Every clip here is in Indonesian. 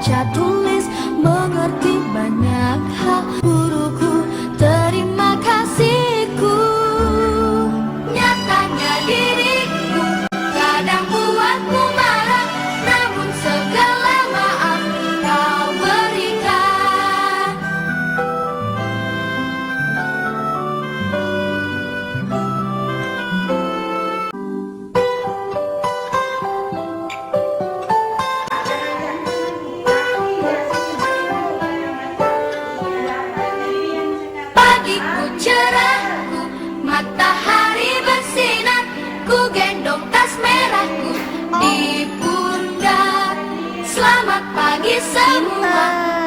baca tulis, mengerti banyak hal. Guruku, terima kasihku. Nyatanya diriku kadang buatmu marah, namun segala maaf kau berikan. Pagiku cerahku, matahari bersinar, ku gendong tas merahku di pundak. Selamat pagi semua,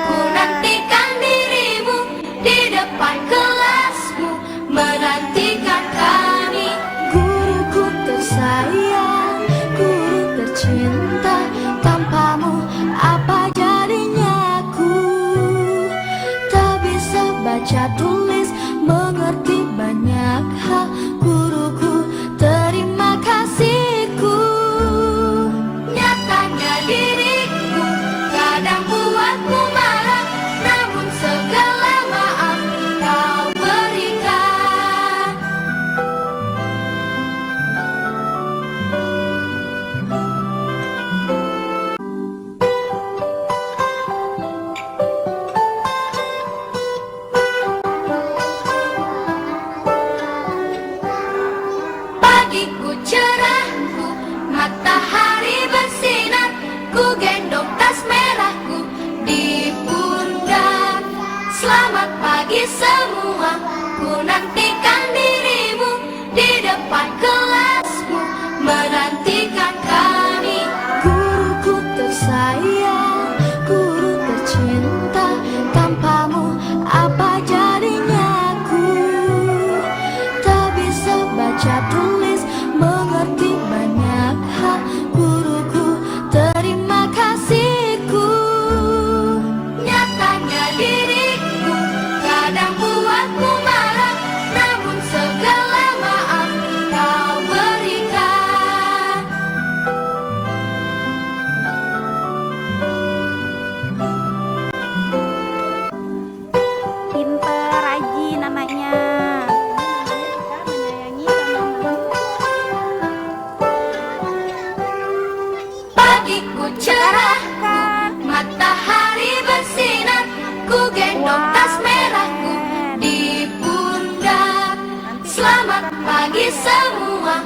ku nantikan dirimu di depan kelasmu, menantikan kami. Guruku tersayang, guru tercinta, tanpamu apa jadinya aku? Tak bisa baca tulis, mengerti banyak hal. Guruku, terima kasihku. Nyatanya diriku kadang buatmu marah, namun segala maaf kau berikan. Pagiku cerahku, matahari bersinar, ku gendong tas merahku di pundak. Selamat pagi semua, ku nantikan dirimu di depan kelasmu, menantikan kami. Guruku tersayang, guru tercinta, tanpamu apa jadinya aku? Tak bisa baca tulis, mengerti banyak hal. Guruku, terima kasihku. Nyatanya diriku kadang buatmu marah, namun segala maaf kau berikan. Pinter, rajin anaknya. Pagiku cerahku, matahari bersinar, ku gendong tas merahku di pundak. Selamat pagi semua,